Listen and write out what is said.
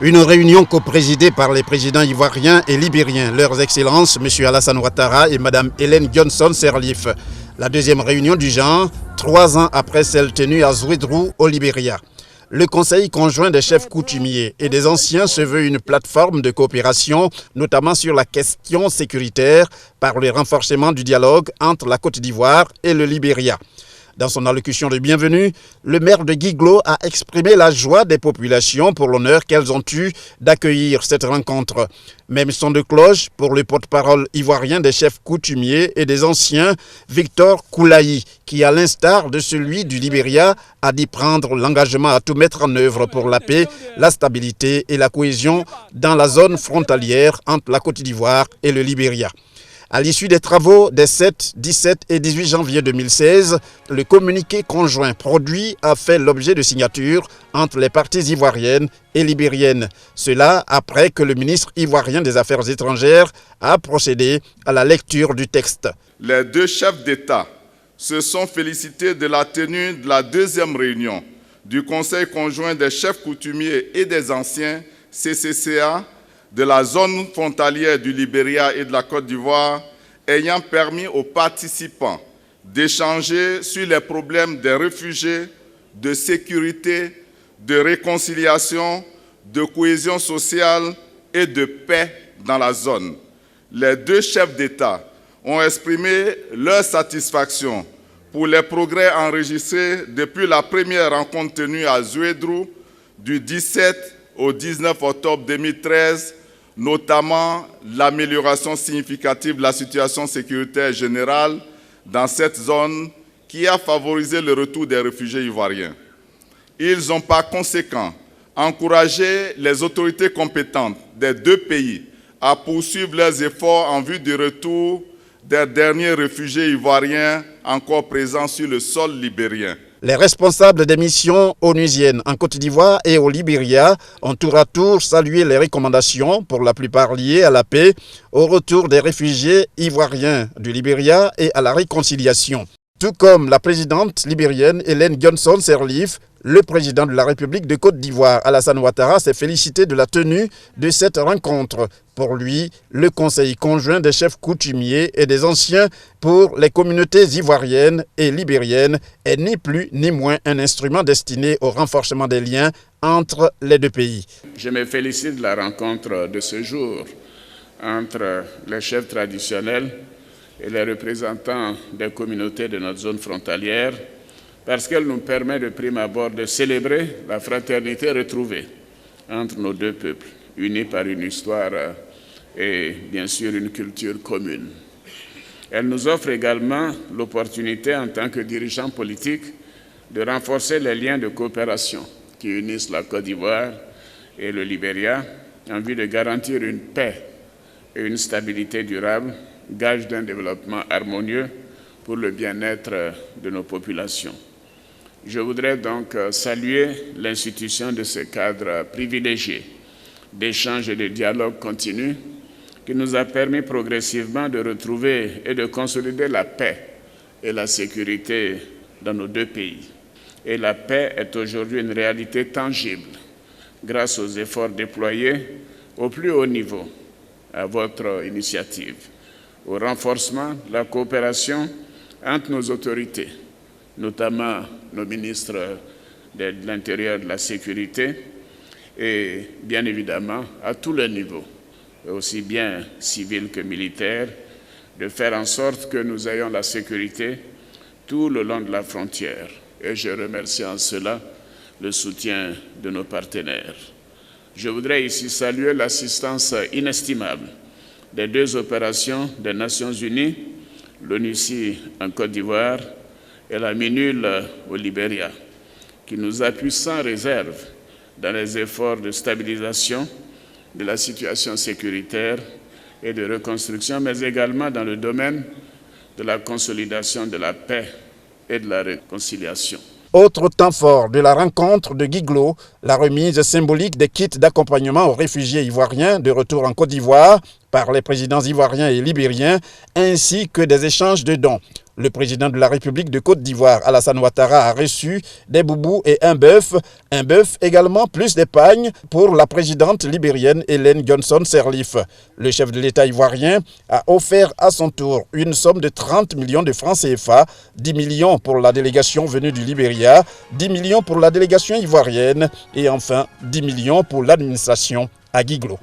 Une réunion coprésidée par les présidents ivoiriens et libériens, leurs excellences, M. Alassane Ouattara et Mme Ellen Johnson Sirleaf. La deuxième réunion du genre, 3 ans après celle tenue à Zouédrou, au Libéria. Le Conseil conjoint des chefs coutumiers et des anciens se veut une plateforme de coopération, notamment sur la question sécuritaire, par le renforcement du dialogue entre la Côte d'Ivoire et le Libéria. Dans son allocution de bienvenue, le maire de Guiglo a exprimé la joie des populations pour l'honneur qu'elles ont eu d'accueillir cette rencontre. Même son de cloche pour le porte-parole ivoirien des chefs coutumiers et des anciens, Victor Koulaï, qui, à l'instar de celui du Libéria, a dit prendre l'engagement à tout mettre en œuvre pour la paix, la stabilité et la cohésion dans la zone frontalière entre la Côte d'Ivoire et le Libéria. À l'issue des travaux des 7, 17 et 18 janvier 2016, le communiqué conjoint produit a fait l'objet de signatures entre les parties ivoiriennes et libériennes. Cela après que le ministre ivoirien des Affaires étrangères a procédé à la lecture du texte. Les deux chefs d'État se sont félicités de la tenue de la deuxième réunion du Conseil conjoint des chefs coutumiers et des anciens CCCA de la zone frontalière du Libéria et de la Côte d'Ivoire, ayant permis aux participants d'échanger sur les problèmes des réfugiés, de sécurité, de réconciliation, de cohésion sociale et de paix dans la zone. Les deux chefs d'État ont exprimé leur satisfaction pour les progrès enregistrés depuis la première rencontre tenue à Zouédrou du 17 au 19 octobre 2013, notamment l'amélioration significative de la situation sécuritaire générale dans cette zone qui a favorisé le retour des réfugiés ivoiriens. Ils ont par conséquent encouragé les autorités compétentes des deux pays à poursuivre leurs efforts en vue du retour des derniers réfugiés ivoiriens encore présents sur le sol libérien. Les responsables des missions onusiennes en Côte d'Ivoire et au Libéria ont tour à tour salué les recommandations, pour la plupart liées à la paix, au retour des réfugiés ivoiriens du Libéria et à la réconciliation. Tout comme la présidente libérienne Ellen Johnson Sirleaf, le président de la République de Côte d'Ivoire, Alassane Ouattara, s'est félicité de la tenue de cette rencontre. Pour lui, le Conseil conjoint des chefs coutumiers et des anciens pour les communautés ivoiriennes et libériennes est ni plus ni moins un instrument destiné au renforcement des liens entre les deux pays. Je me félicite de la rencontre de ce jour entre les chefs traditionnels et les représentants des communautés de notre zone frontalière, parce qu'elle nous permet de prime abord de célébrer la fraternité retrouvée entre nos deux peuples, unis par une histoire et bien sûr une culture commune. Elle nous offre également l'opportunité en tant que dirigeants politiques de renforcer les liens de coopération qui unissent la Côte d'Ivoire et le Libéria en vue de garantir une paix et une stabilité durable, gage d'un développement harmonieux pour le bien-être de nos populations. Je voudrais donc saluer l'institution de ce cadre privilégié d'échange et de dialogue continu qui nous a permis progressivement de retrouver et de consolider la paix et la sécurité dans nos deux pays. Et la paix est aujourd'hui une réalité tangible grâce aux efforts déployés au plus haut niveau à votre initiative, au renforcement de la coopération entre nos autorités, notamment nos ministres de l'Intérieur et de la Sécurité, et bien évidemment à tous les niveaux, aussi bien civils que militaires, de faire en sorte que nous ayons la sécurité tout le long de la frontière. Et je remercie en cela le soutien de nos partenaires. Je voudrais ici saluer l'assistance inestimable des deux opérations des Nations Unies, l'ONUCI en Côte d'Ivoire et la MINUL au Libéria, qui nous appuient sans réserve dans les efforts de stabilisation de la situation sécuritaire et de reconstruction, mais également dans le domaine de la consolidation de la paix et de la réconciliation. Autre temps fort de la rencontre de Guiglo, la remise symbolique des kits d'accompagnement aux réfugiés ivoiriens de retour en Côte d'Ivoire par les présidents ivoiriens et libériens, ainsi que des échanges de dons. Le président de la République de Côte d'Ivoire, Alassane Ouattara, a reçu des boubous et un bœuf également, plus d'épargne pour la présidente libérienne Ellen Johnson Sirleaf. Le chef de l'État ivoirien a offert à son tour une somme de 30 millions de francs CFA, 10 millions pour la délégation venue du Libéria, 10 millions pour la délégation ivoirienne et enfin 10 millions pour l'administration à Guiglo.